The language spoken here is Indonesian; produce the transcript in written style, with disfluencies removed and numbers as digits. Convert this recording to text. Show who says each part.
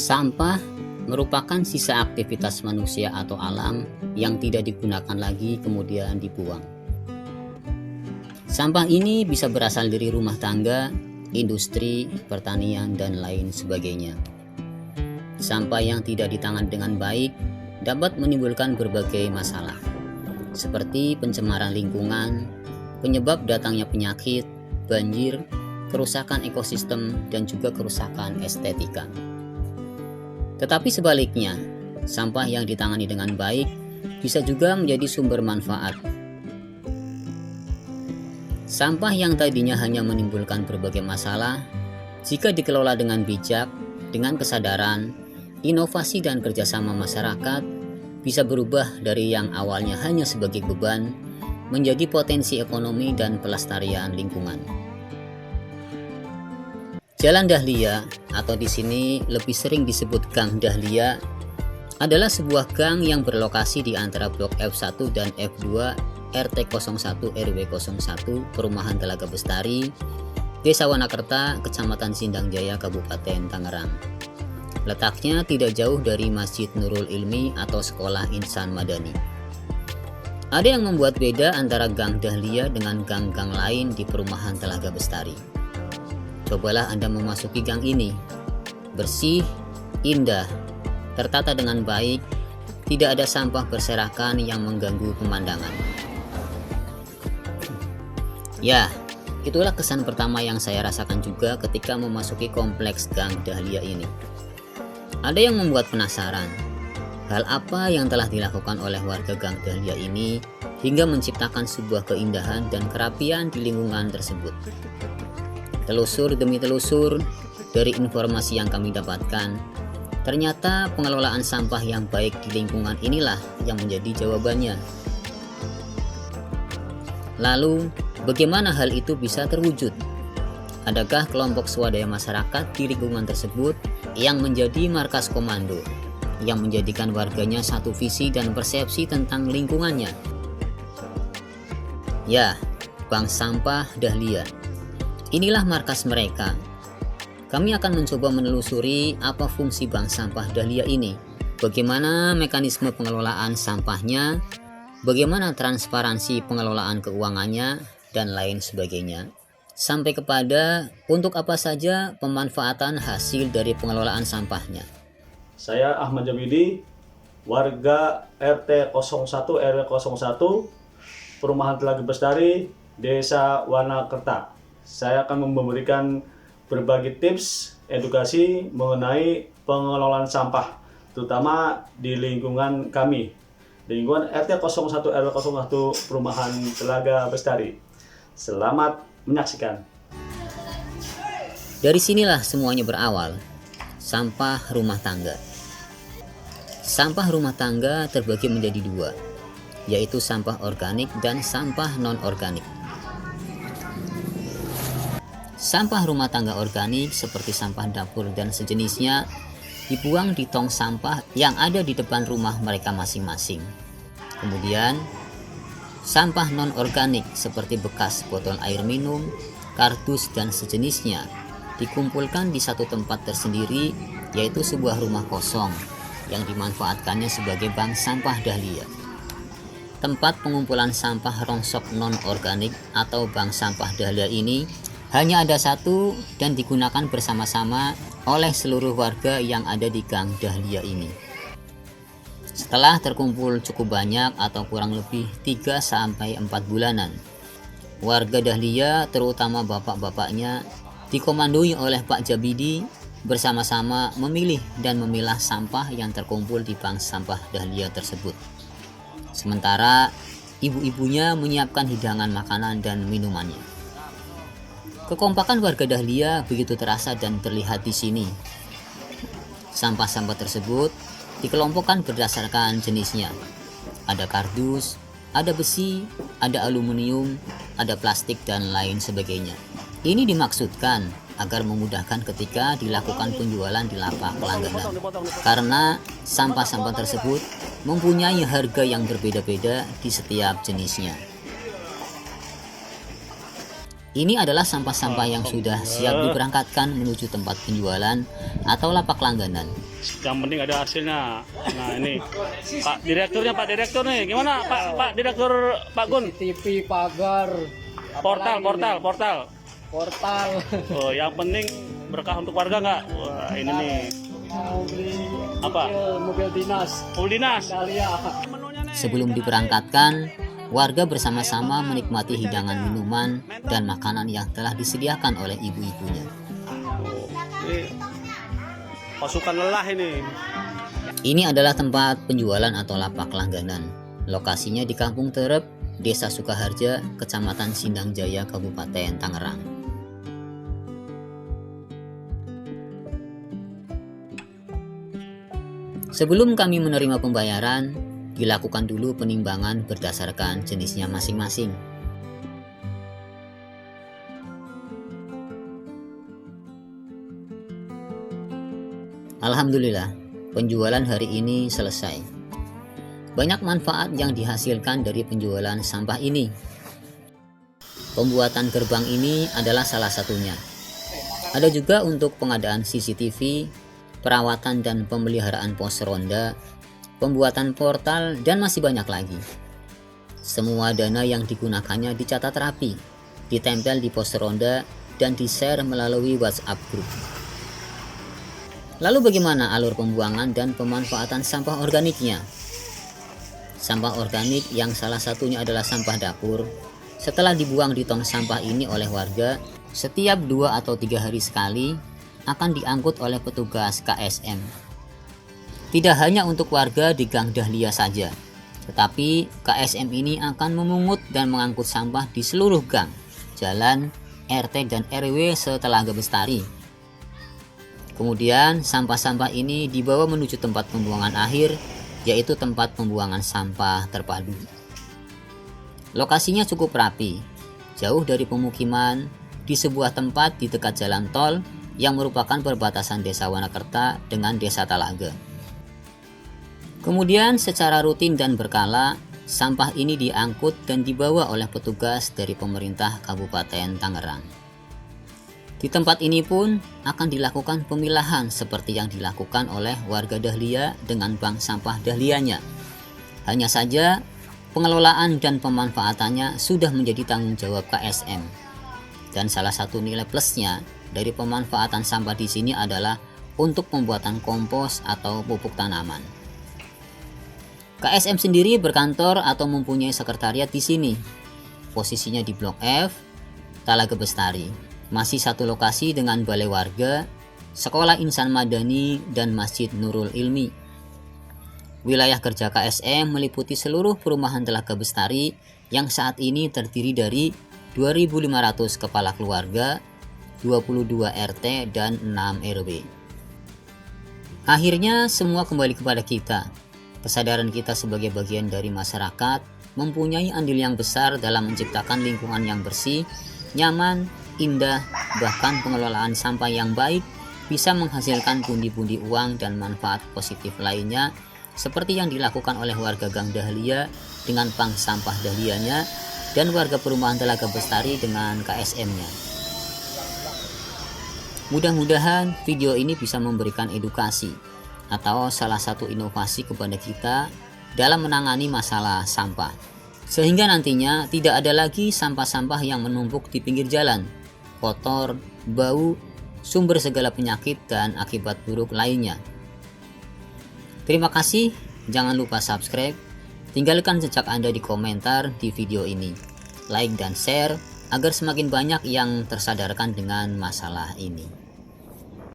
Speaker 1: Sampah merupakan sisa aktivitas manusia atau alam yang tidak digunakan lagi kemudian dibuang. Sampah ini bisa berasal dari rumah tangga, industri, pertanian, dan lain sebagainya. Sampah yang tidak ditangani dengan baik dapat menimbulkan berbagai masalah, seperti pencemaran lingkungan, penyebab datangnya penyakit, banjir, kerusakan ekosistem, dan juga kerusakan estetika. Tetapi sebaliknya, sampah yang ditangani dengan baik bisa juga menjadi sumber manfaat. Sampah yang tadinya hanya menimbulkan berbagai masalah, jika dikelola dengan bijak, dengan kesadaran, inovasi dan kerjasama masyarakat, bisa berubah dari yang awalnya hanya sebagai beban, menjadi potensi ekonomi dan pelestarian lingkungan. Jalan Dahlia, atau di sini lebih sering disebut Gang Dahlia, adalah sebuah gang yang berlokasi di antara Blok F1 dan F2 RT 01 RW 01 Perumahan Telaga Bestari, Desa Wanakerta, Kecamatan Sindang Jaya, Kabupaten Tangerang. Letaknya tidak jauh dari Masjid Nurul Ilmi atau Sekolah Insan Madani. Ada yang membuat beda antara Gang Dahlia dengan gang-gang lain di Perumahan Telaga Bestari. Cobalah Anda memasuki gang ini. Bersih, indah, tertata dengan baik, tidak ada sampah berserakan yang mengganggu pemandangan. Ya, itulah kesan pertama yang saya rasakan juga ketika memasuki kompleks Gang Dahlia ini. Ada yang membuat penasaran, hal apa yang telah dilakukan oleh warga Gang Dahlia ini hingga menciptakan sebuah keindahan dan kerapian di lingkungan tersebut. Telusur demi telusur, dari informasi yang kami dapatkan, ternyata pengelolaan sampah yang baik di lingkungan inilah yang menjadi jawabannya. Lalu, bagaimana hal itu bisa terwujud? Adakah kelompok swadaya masyarakat di lingkungan tersebut yang menjadi markas komando, yang menjadikan warganya satu visi dan persepsi tentang lingkungannya? Ya, Bank Sampah Dahlia. Inilah markas mereka. Kami akan mencoba menelusuri apa fungsi Bank Sampah Dahlia ini, bagaimana mekanisme pengelolaan sampahnya, bagaimana transparansi pengelolaan keuangannya, dan lain sebagainya. Sampai kepada untuk apa saja pemanfaatan hasil dari pengelolaan sampahnya.
Speaker 2: Saya Ahmad Jamidi, warga RT 01 RW 01, Perumahan Telaga Bestari, Desa Wanakerta. Saya akan memberikan berbagai tips edukasi mengenai pengelolaan sampah, terutama di lingkungan kami, lingkungan RT 01 RW 01 Perumahan Telaga Bestari. Selamat menyaksikan.
Speaker 1: Dari sinilah semuanya berawal, sampah rumah tangga. Sampah rumah tangga terbagi menjadi dua, yaitu sampah organik dan sampah non-organik. Sampah rumah tangga organik seperti sampah dapur dan sejenisnya dibuang di tong sampah yang ada di depan rumah mereka masing-masing. Kemudian, sampah non-organik seperti bekas botol air minum, kardus, dan sejenisnya dikumpulkan di satu tempat tersendiri, yaitu sebuah rumah kosong yang dimanfaatkannya sebagai bank sampah Dahlia. Tempat pengumpulan sampah rongsok non-organik atau bank sampah Dahlia ini hanya ada satu dan digunakan bersama-sama oleh seluruh warga yang ada di Gang Dahlia ini. Setelah terkumpul cukup banyak atau kurang lebih 3-4 bulanan, warga Dahlia terutama bapak-bapaknya dikomandoi oleh Pak Jabidi bersama-sama memilih dan memilah sampah yang terkumpul di bank sampah Dahlia tersebut. Sementara ibu-ibunya menyiapkan hidangan makanan dan minumannya. Kekompakan warga Dahlia begitu terasa dan terlihat di sini. Sampah-sampah tersebut dikelompokkan berdasarkan jenisnya. Ada kardus, ada besi, ada aluminium, ada plastik, dan lain sebagainya. Ini dimaksudkan agar memudahkan ketika dilakukan penjualan di lapak pelangganan. Karena sampah-sampah tersebut mempunyai harga yang berbeda-beda di setiap jenisnya. Ini adalah sampah-sampah yang sudah siap diberangkatkan menuju tempat penjualan atau lapak langganan.
Speaker 2: Yang penting ada hasilnya. Nah ini Pak Direktur nih, gimana Pak Direktur Pak Gun?
Speaker 3: TV, pagar,
Speaker 2: Portal. Oh, yang penting berkah untuk warga nggak? Wah ini nih.
Speaker 3: Mau beli
Speaker 2: Apa?
Speaker 3: mobil dinas. Dahlia.
Speaker 1: Sebelum diberangkatkan, warga bersama-sama menikmati hidangan minuman dan makanan yang telah disediakan oleh ibu-ibunya.
Speaker 2: Ini pasukan lelah ini.
Speaker 1: Ini adalah tempat penjualan atau lapak langganan. Lokasinya di Kampung Terep, Desa Sukaharja, Kecamatan Sindang Jaya, Kabupaten Tangerang. Sebelum kami menerima pembayaran, dilakukan dulu penimbangan berdasarkan jenisnya masing-masing. Alhamdulillah, penjualan hari ini selesai. Banyak manfaat yang dihasilkan dari penjualan sampah ini. Pembuatan gerbang ini adalah salah satunya. Ada juga untuk pengadaan CCTV, perawatan dan pemeliharaan pos ronda, pembuatan portal, dan masih banyak lagi. Semua dana yang digunakannya dicatat rapi, ditempel di pos ronda, dan di-share melalui WhatsApp group. Lalu bagaimana alur pembuangan dan pemanfaatan sampah organiknya? Sampah organik yang salah satunya adalah sampah dapur, setelah dibuang di tong sampah ini oleh warga, setiap 2 atau 3 hari sekali akan diangkut oleh petugas KSM. Tidak hanya untuk warga di Gang Dahlia saja, tetapi KSM ini akan memungut dan mengangkut sampah di seluruh gang, jalan, RT dan RW seTelaga Bestari. Kemudian sampah-sampah ini dibawa menuju tempat pembuangan akhir, yaitu tempat pembuangan sampah terpadu. Lokasinya cukup rapi, jauh dari pemukiman, di sebuah tempat di dekat jalan tol yang merupakan perbatasan Desa Wanakerta dengan Desa Talaga. Kemudian secara rutin dan berkala, sampah ini diangkut dan dibawa oleh petugas dari pemerintah Kabupaten Tangerang. Di tempat ini pun akan dilakukan pemilahan seperti yang dilakukan oleh warga Dahlia dengan bank sampah Dahlianya. Hanya saja, pengelolaan dan pemanfaatannya sudah menjadi tanggung jawab KSM. Dan salah satu nilai plusnya dari pemanfaatan sampah di sini adalah untuk pembuatan kompos atau pupuk tanaman. KSM sendiri berkantor atau mempunyai sekretariat di sini. Posisinya di Blok F, Talaga Bestari. Masih satu lokasi dengan balai warga, Sekolah Insan Madani, dan Masjid Nurul Ilmi. Wilayah kerja KSM meliputi seluruh perumahan Telaga Bestari yang saat ini terdiri dari 2.500 kepala keluarga, 22 RT, dan 6 RW. Akhirnya semua kembali kepada kita. Kesadaran kita sebagai bagian dari masyarakat mempunyai andil yang besar dalam menciptakan lingkungan yang bersih, nyaman, indah, bahkan pengelolaan sampah yang baik bisa menghasilkan pundi-pundi uang dan manfaat positif lainnya, seperti yang dilakukan oleh warga Gang Dahlia dengan bank sampah Dahlianya dan warga perumahan Telaga Bestari dengan KSM-nya. Mudah-mudahan video ini bisa memberikan edukasi atau salah satu inovasi kepada kita dalam menangani masalah sampah, sehingga nantinya tidak ada lagi sampah-sampah yang menumpuk di pinggir jalan, kotor, bau, sumber segala penyakit dan akibat buruk lainnya. Terima kasih, jangan lupa subscribe, tinggalkan jejak Anda di komentar di video ini, like dan share agar semakin banyak yang tersadarkan dengan masalah ini.